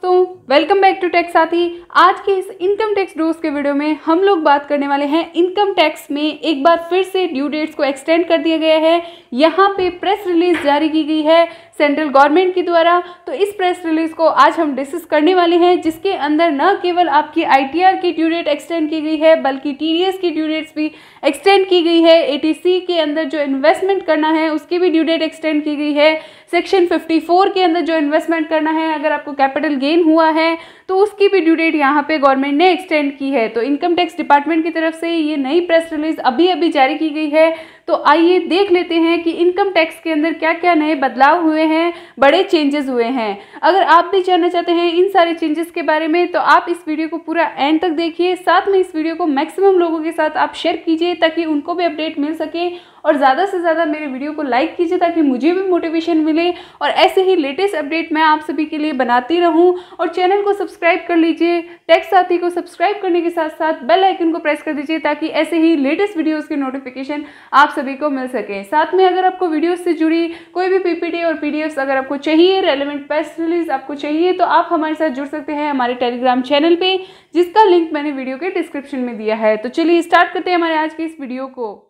दोस्तों, welcome back to take साथी। आज के इस इनकम टैक्स डोज के वीडियो में हम लोग बात करने वाले हैं इनकम टैक्स में एक बार फिर से ड्यू डेट्स को एक्सटेंड कर दिया गया है। यहाँ पे प्रेस रिलीज जारी की गई है सेंट्रल गवर्नमेंट के द्वारा। तो इस प्रेस रिलीज को आज हम डिस्कस करने वाले हैं, जिसके अंदर न केवल आपकी ITR की ड्यू डेट एक्सटेंड की गई है बल्कि TDS की ड्यू डेट्स भी एक्सटेंड की गई है। ATC के अंदर जो इन्वेस्टमेंट करना है उसकी भी ड्यू डेट एक्सटेंड की गई है। सेक्शन 54 के अंदर जो इन्वेस्टमेंट करना है, अगर आपको कैपिटल गेन हुआ है तो उसकी भी ड्यू डेट यहाँ पे गवर्नमेंट ने एक्सटेंड की है। तो इनकम टैक्स डिपार्टमेंट की तरफ से ये नई प्रेस रिलीज अभी जारी की गई है। तो आइए देख लेते हैं कि इनकम टैक्स के अंदर क्या क्या नए बदलाव हुए हैं, बड़े चेंजेस हुए हैं। अगर आप भी जानना चाहते हैं इन सारे चेंजेस के बारे में तो आप इस वीडियो को पूरा एंड तक देखिए। साथ में इस वीडियो को मैक्सिमम लोगों के साथ आप शेयर कीजिए ताकि उनको भी अपडेट मिल सके, और ज़्यादा से ज़्यादा मेरे वीडियो को लाइक कीजिए ताकि मुझे भी मोटिवेशन मिले और ऐसे ही लेटेस्ट अपडेट मैं आप सभी के लिए बनाती रहूं। और चैनल को सब्सक्राइब कर लीजिए, टेक साथी को सब्सक्राइब करने के साथ साथ बेल आइकन को प्रेस कर दीजिए ताकि ऐसे ही लेटेस्ट वीडियोस के नोटिफिकेशन आप सभी को मिल सके। साथ में अगर आपको वीडियोस से जुड़ी कोई भी PPT और PDFs अगर आपको चाहिए, रेलेवेंट प्रेस रिलीज आपको चाहिए, तो आप हमारे साथ जुड़ सकते हैं हमारे टेलीग्राम चैनल पे, जिसका लिंक मैंने वीडियो के डिस्क्रिप्शन में दिया है। तो चलिए स्टार्ट करते हैं हमारे आज के इस वीडियो को।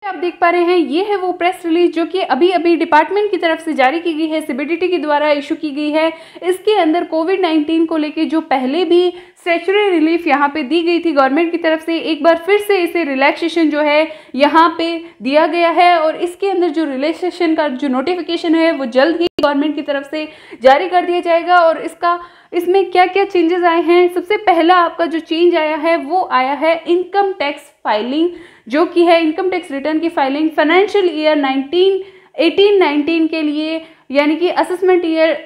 आप देख पा रहे हैं ये है वो प्रेस रिलीज जो कि अभी डिपार्टमेंट की तरफ से जारी की गई है, CBDT के द्वारा इशू की गई है। इसके अंदर कोविड-19 को लेके जो पहले भी स्टैट्यूटरी रिलीफ यहाँ पे दी गई थी गवर्नमेंट की तरफ से, एक बार फिर से इसे रिलैक्सेशन जो है यहाँ पे दिया गया है। और इसके अंदर जो रिलैक्सेशन का जो नोटिफिकेशन है वो जल्द ही गवर्नमेंट की तरफ से जारी कर दिया जाएगा। और इसमें क्या क्या चेंजेस आए हैं, सबसे पहला आपका जो चेंज आया है वो आया है इनकम टैक्स फाइलिंग, जो कि है इनकम टैक्स रिटर्न की फाइलिंग फाइनेंशियल ईयर 18-19 के लिए, यानी कि असेसमेंट ईयर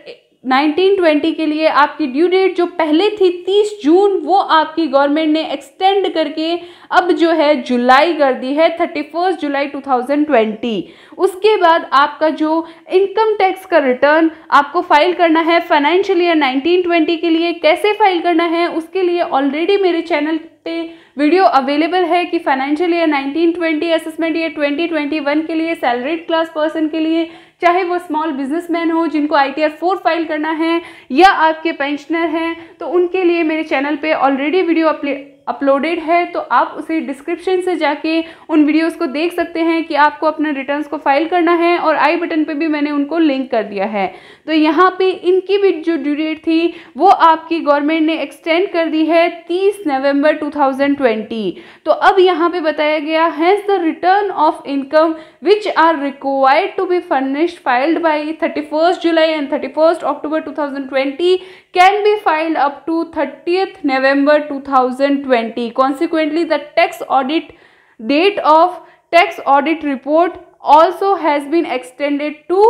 19-20 के लिए आपकी ड्यू डेट जो पहले थी 30 जून, वो आपकी गवर्नमेंट ने एक्सटेंड करके अब जो है जुलाई कर दी है, 31 जुलाई 2020। उसके बाद आपका जो इनकम टैक्स का रिटर्न आपको फाइल करना है फाइनेंशियल ईयर 19-20 के लिए, कैसे फाइल करना है उसके लिए ऑलरेडी मेरे चैनल पे वीडियो अवेलेबल है कि फाइनेंशियल ईयर 19-20, असेसमेंट ईयर 2021 के लिए सैलरीड क्लास पर्सन के लिए, चाहे वो स्मॉल बिजनेसमैन हो जिनको ITR 4 फाइल करना है, या आपके पेंशनर हैं, तो उनके लिए मेरे चैनल पे ऑलरेडी वीडियो अपलोडेड है। तो आप उसे डिस्क्रिप्शन से जाके उन वीडियोस को देख सकते हैं कि आपको अपने रिटर्न्स को फाइल करना है, और आई बटन पे भी मैंने उनको लिंक कर दिया है। तो यहाँ पे इनकी भी जो ड्यू डेट थी वो आपकी गवर्नमेंट ने एक्सटेंड कर दी है 30 नवंबर 2020। तो अब यहाँ पे बताया गया है the return of income which are required to be furnished filed by 31 July and 31 October 2020 can be filed up to 30th November 2020. Consequently, the tax audit date of tax audit report also has been extended to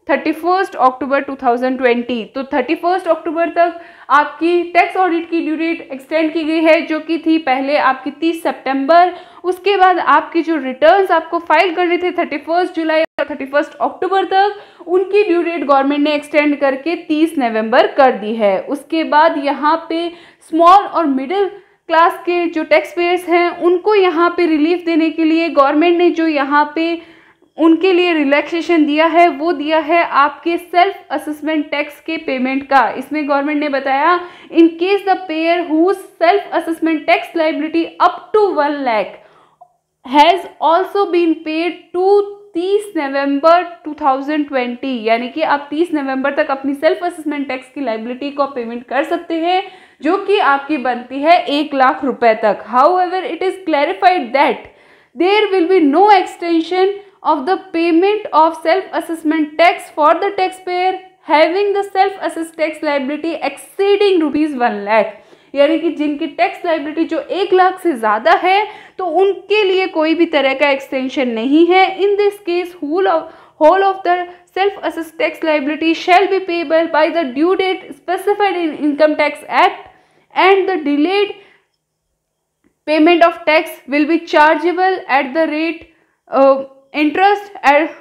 31 October 2020। तो 31 अक्टूबर तक आपकी tax audit की due date extend की गई है, जो कि थी पहले आपकी 30 सितंबर। उसके बाद आपकी जो रिटर्न्स आपको फाइल करने थे 31 जुलाई और 31 अक्टूबर तक, उनकी ड्यू डेट गवर्नमेंट ने एक्सटेंड करके 30 नवंबर कर दी है। उसके बाद यहाँ पे स्मॉल और मिडिल क्लास के जो टैक्स पेयर्स हैं उनको यहाँ पे रिलीफ देने के लिए गवर्नमेंट ने जो यहाँ पे उनके लिए रिलैक्सेशन दिया है वो दिया है आपके सेल्फ असेसमेंट टैक्स के पेमेंट का। इसमें गवर्नमेंट ने बताया in case the payer whose self assessment tax liability up to 1 lakh has also been paid to 30 November 2020, यानी कि आप 30 नवंबर तक अपनी सेल्फ असेसमेंट टैक्स की लाइबिलिटी को पेमेंट कर सकते हैं, जो कि आपकी बनती है 1 लाख रुपए तक। However it is clarified that there will be no extension of the payment of self-assessment tax for the taxpayer having the self-assessed tax liability exceeding rupees 1 lakh, यानी कि जिनकी टैक्स लाइबिलिटी जो 1 लाख से ज़्यादा है तो उनके लिए कोई भी तरह का एक्सटेंशन नहीं है। In this case whole of the self-assessed tax liability shall be payable by the due date specified in Income Tax Act, and the delayed payment of tax will be chargeable at the rate interest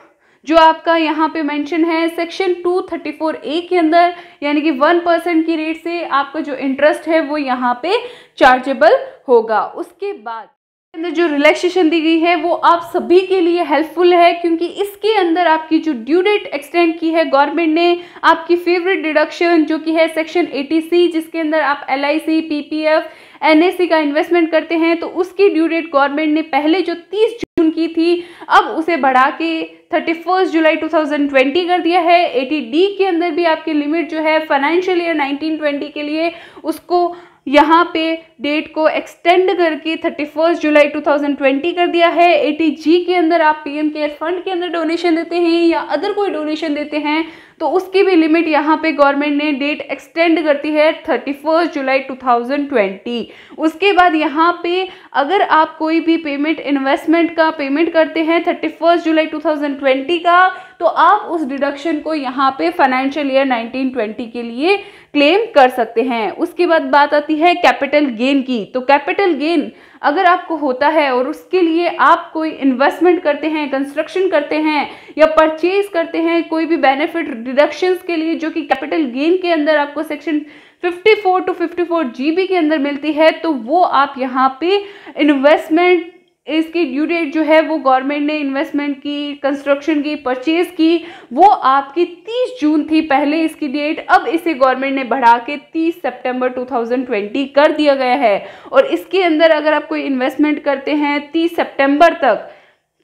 जो आपका यहाँ पे mention है section 234A के अंदर, यानी कि 1% की रेट से आपका जो इंटरेस्ट है वो यहाँ पे चार्जेबल होगा। उसके बाद अंदर जो रिलैक्सेशन दी गई है वो आप सभी के लिए हेल्पफुल है, क्योंकि इसके अंदर आपकी जो ड्यू डेट एक्सटेंड की है गवर्नमेंट ने, आपकी फेवरेट डिडक्शन जो कि है सेक्शन 80C, जिसके अंदर आप LIC, PPF, NSC का इन्वेस्टमेंट करते हैं, तो उसकी ड्यू डेट गवर्नमेंट ने पहले जो 30 जून की थी अब उसे बढ़ा के 31 जुलाई 2020 कर दिया है। 80D के अंदर भी आपकी लिमिट जो है फाइनेंशियल ईयर 1920 के लिए उसको यहाँ पे डेट को एक्सटेंड करके 31 जुलाई 2020 कर दिया है। 80G के अंदर आप PM केयर फंड के अंदर डोनेशन देते हैं या अदर कोई डोनेशन देते हैं तो उसकी भी लिमिट यहाँ पे गवर्नमेंट ने डेट एक्सटेंड करती है 31 जुलाई 2020। उसके बाद यहाँ पे अगर आप कोई भी पेमेंट इन्वेस्टमेंट का पेमेंट करते हैं 31 जुलाई 2020 का, तो आप उस डिडक्शन को यहाँ पे फाइनेंशियल ईयर 1920 के लिए क्लेम कर सकते हैं। उसके बाद बात आती है कैपिटल गेन की। तो कैपिटल गेन अगर आपको होता है और उसके लिए आप कोई इन्वेस्टमेंट करते हैं, कंस्ट्रक्शन करते हैं या परचेज करते हैं कोई भी बेनिफिट डिडक्शंस के लिए जो कि कैपिटल गेन के अंदर आपको सेक्शन 54 to 54GB के अंदर मिलती है, तो वो आप यहाँ पे इन्वेस्टमेंट इसकी ड्यू डेट जो है वो गवर्नमेंट ने इन्वेस्टमेंट की, कंस्ट्रक्शन की, परचेज की, वो आपकी 30 जून थी पहले इसकी डेट, अब इसे गवर्नमेंट ने बढ़ा के 30 सितंबर 2020 कर दिया गया है। और इसके अंदर अगर आप कोई इन्वेस्टमेंट करते हैं 30 सितंबर तक,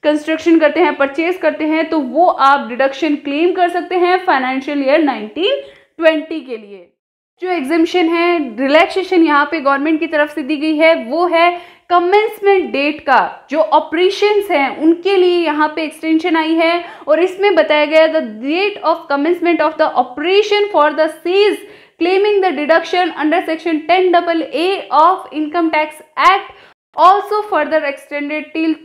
कंस्ट्रक्शन करते हैं, परचेज करते हैं, तो वो आप डिडक्शन क्लेम कर सकते हैं फाइनेंशियल ईयर 1920 के लिए। जो एग्जेम्पशन है, रिलैक्सेशन यहाँ पे गवर्नमेंट की तरफ से दी गई है वो है कमेंसमेंट डेट का। जो ऑपरेशंस हैं उनके लिए यहाँ पे एक्सटेंशन आई है और इसमें बताया गया the date of commencement of the operation for the SEZ claiming the deduction under section 10AA of income tax act also further extended till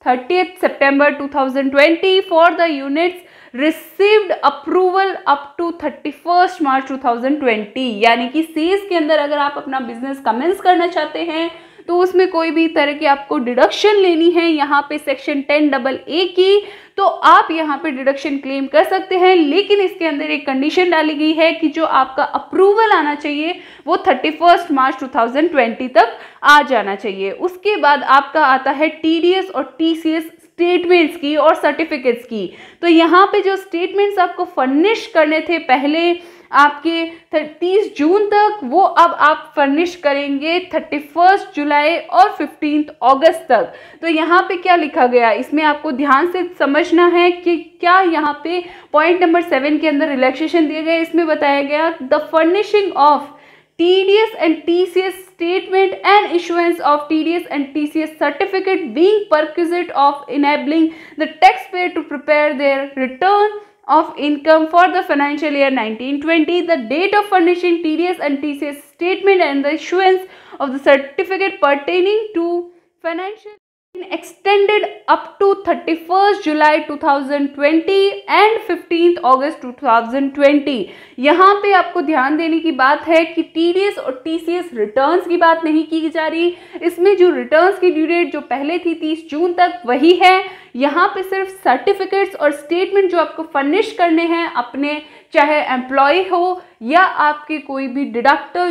30th September 2020 for the units received approval up to 31st March 2020। यानी कि says के अंदर अगर आप अपना business commence करना चाहते हैं तो उसमें कोई भी तरह की आपको डिडक्शन लेनी है यहाँ पे सेक्शन 10AA की, तो आप यहाँ पे डिडक्शन क्लेम कर सकते हैं। लेकिन इसके अंदर एक कंडीशन डाली गई है कि जो आपका अप्रूवल आना चाहिए वो 31 मार्च 2020 तक आ जाना चाहिए। उसके बाद आपका आता है TDS और TCS स्टेटमेंट्स की और सर्टिफिकेट्स की। तो यहाँ पे जो स्टेटमेंट्स आपको फर्निश करने थे पहले आपके 30 जून तक, वो अब आप फर्निश करेंगे 31 जुलाई और 15 अगस्त तक। तो यहाँ पे क्या लिखा गया, इसमें आपको ध्यान से समझना है कि क्या यहाँ पे पॉइंट नंबर 7 के अंदर रिलैक्सेशन दिया गया। इसमें बताया गया the furnishing of TDS and TCS statement and issuance of TDS and TCS certificate being perquisite of enabling the taxpayer to prepare their return of income for the financial year 1920, the date of furnishing TDS and TCS statement and the issuance of the certificate pertaining to financial extended up to 31st July 2020 and 15th August 2020। यहाँ पे आपको ध्यान देने की बात है कि TDS और TCS रिटर्न्स की बात नहीं की जा रही। इसमें जो रिटर्न्स की ड्यू डेट जो पहले थी 30 जून तक वही है। यहाँ पे सिर्फ सर्टिफिकेट्स और स्टेटमेंट जो आपको फर्निश करने हैं अपने, चाहे एम्प्लॉय हो या आपके कोई भी डिडक्टर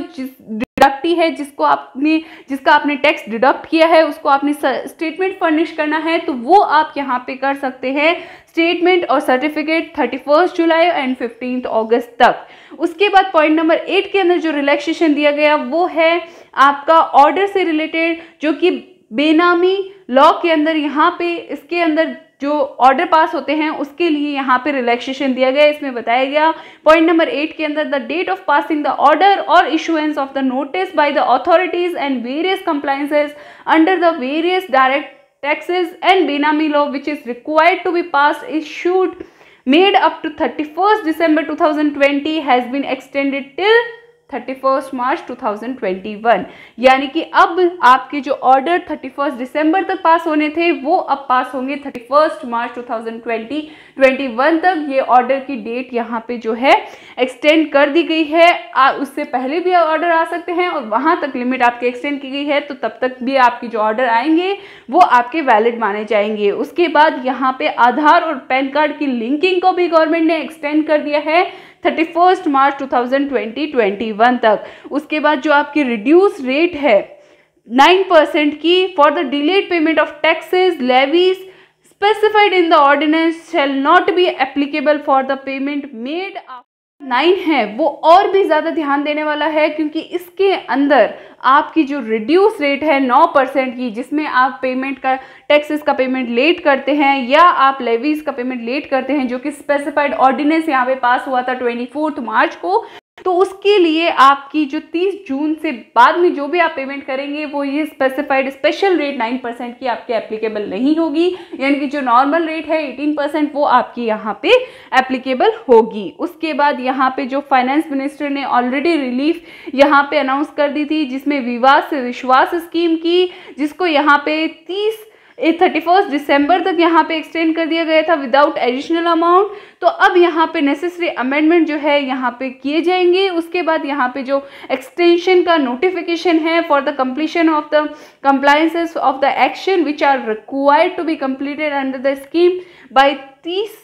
डिडक्टी है जिसका आपने टैक्स डिडक्ट किया है, उसको आपने स्टेटमेंट फर्निश करना है, तो वो आप यहाँ पे कर सकते हैं स्टेटमेंट और सर्टिफिकेट 31 जुलाई एंड 15 अगस्त तक। उसके बाद पॉइंट नंबर 8 के अंदर जो रिलैक्सेशन दिया गया वो है आपका ऑर्डर से रिलेटेड, जो कि बेनामी लॉ के अंदर यहाँ पे इसके अंदर जो ऑर्डर पास होते हैं उसके लिए यहाँ पे रिलैक्सेशन दिया गया। इसमें बताया गया पॉइंट नंबर 8 के अंदर the date of passing the order और issuance of the notice by the authorities and various compliances under the various direct taxes and Benami law which is required to be passed issued made up to 31st December 2020 has been extended till 31st March 2021। यानी कि अब आपके जो order 31 दिसंबर तक पास होने थे वो अब पास होंगे 31 मार्च 2021 तक। ये ऑर्डर की डेट यहाँ पे जो है एक्सटेंड कर दी गई है। उससे पहले भी ऑर्डर आ सकते हैं और वहाँ तक लिमिट आपकी एक्सटेंड की गई है, तो तब तक भी आपकी जो ऑर्डर आएंगे वो आपके वैलिड माने जाएंगे। उसके बाद यहाँ पे आधार और पैन कार्ड की लिंकिंग को भी गवर्नमेंट ने एक्सटेंड कर दिया है 31 मार्च 2021 तक। उसके बाद जो आपकी रिड्यूस रेट है 9% की for the delayed payment of taxes levies specified in the ordinance shall not be applicable for the payment made. 9 है वो और भी ज़्यादा ध्यान देने वाला है, क्योंकि इसके अंदर आपकी जो रिड्यूस रेट है 9% की, जिसमें आप पेमेंट का टैक्सेस का पेमेंट लेट करते हैं या आप लेवीज का पेमेंट लेट करते हैं, जो कि स्पेसिफाइड ऑर्डिनेंस यहाँ पे पास हुआ था 24 मार्च को, तो उसके लिए आपकी जो 30 जून से बाद में जो भी आप पेमेंट करेंगे वो ये स्पेसिफाइड स्पेशल रेट 9% की आपके एप्लीकेबल नहीं होगी, यानी कि जो नॉर्मल रेट है 18% वो आपकी यहाँ पे एप्लीकेबल होगी। उसके बाद यहाँ पे जो फाइनेंस मिनिस्टर ने ऑलरेडी रिलीफ यहाँ पे अनाउंस कर दी थी, जिसमें विवाद से विश्वास स्कीम की, जिसको यहाँ पे 31 दिसंबर तक यहाँ पे एक्सटेंड कर दिया गया था विदाउट एडिशनल अमाउंट। तो अब यहाँ पे नेसेसरी अमेंडमेंट जो है यहाँ पे किए जाएंगे। उसके बाद यहाँ पे जो एक्सटेंशन का नोटिफिकेशन है for the completion of the compliances of the action which are required to be completed under the scheme by 30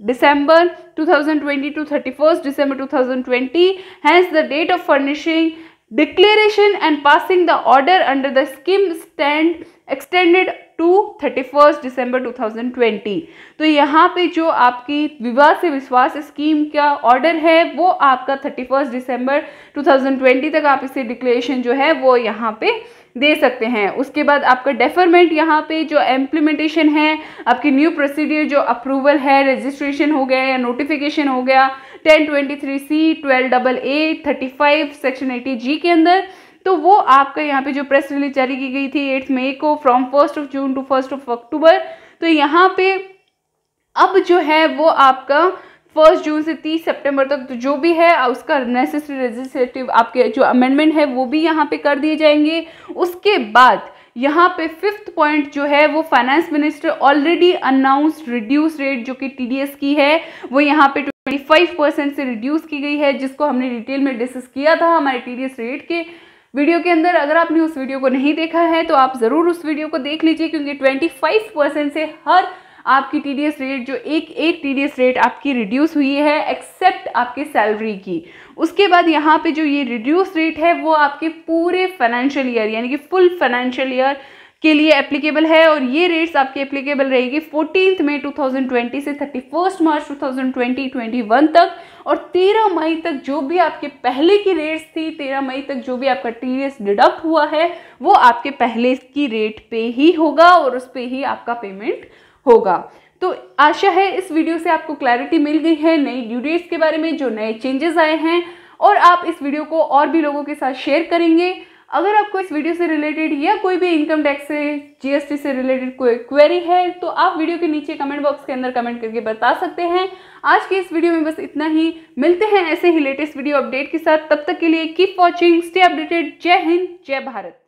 December 2020 to 31st December 2020, hence the date of furnishing declaration and passing the order under the scheme stand extended to 31st December 2020। तो यहाँ पे जो आपकी विवाद से विश्वास scheme का order है वो आपका 31 दिसंबर 2020 तक आप इसे डिक्लेरेशन जो है वो यहाँ पे दे सकते हैं। उसके बाद आपका डेफरमेंट यहाँ पे जो इम्प्लीमेंटेशन है, आपकी न्यू प्रोसीडियर जो अप्रूवल है, रजिस्ट्रेशन हो गया या नोटिफिकेशन हो गया 1023C 12AA 35 सेक्शन 80G के अंदर, तो वो आपका यहाँ पे जो प्रेस रिलीज जारी की गई थी 8 मई को फ्रॉम 1 जून टू 1 अक्टूबर, तो यहाँ पे अब जो है वो आपका 1 जून से 30 सितंबर तक तो जो भी है उसका नेसेसरी लेजिस्लेटिव आपके जो अमेंडमेंट है वो भी यहाँ पे कर दिए जाएंगे। उसके बाद यहाँ पे 5th पॉइंट जो है वो finance minister already announced reduce rate जो कि TDS की है वो यहाँ पे 25% से रिड्यूस की गई है, जिसको हमने डिटेल में डिस्कस किया था हमारे TDS रेट के वीडियो के अंदर। अगर आपने उस वीडियो को नहीं देखा है तो आप ज़रूर उस वीडियो को देख लीजिए, क्योंकि 25% से हर आपकी TDS रेट जो एक TDS रेट आपकी रिड्यूस हुई है एक्सेप्ट आपके सैलरी की। उसके बाद यहाँ पे जो ये रिड्यूस रेट है वो आपके पूरे फाइनेंशियल ईयर यानी कि फुल फाइनेंशियल ईयर के लिए एप्लीकेबल है, और ये रेट्स आपकी एप्लीकेबल रहेगी 14 मई 2020 से 31 मार्च 2021 तक, और 13 मई तक जो भी आपके पहले की रेट्स थी, 13 मई तक जो भी आपका TDS डिडक्ट हुआ है वो आपके पहले की रेट पे ही होगा और उस पे ही आपका पेमेंट होगा। तो आशा है इस वीडियो से आपको क्लैरिटी मिल गई है नई ड्यू डेट्स के बारे में, जो नए चेंजेस आए हैं, और आप इस वीडियो को और भी लोगों के साथ शेयर करेंगे। अगर आपको इस वीडियो से रिलेटेड या कोई भी इनकम टैक्स से GST से रिलेटेड कोई क्वेरी है तो आप वीडियो के नीचे कमेंट बॉक्स के अंदर कमेंट करके बता सकते हैं। आज की इस वीडियो में बस इतना ही, मिलते हैं ऐसे ही लेटेस्ट वीडियो अपडेट के साथ। तब तक के लिए कीप वॉचिंग, स्टे अपडेटेड। जय हिंद, जय भारत।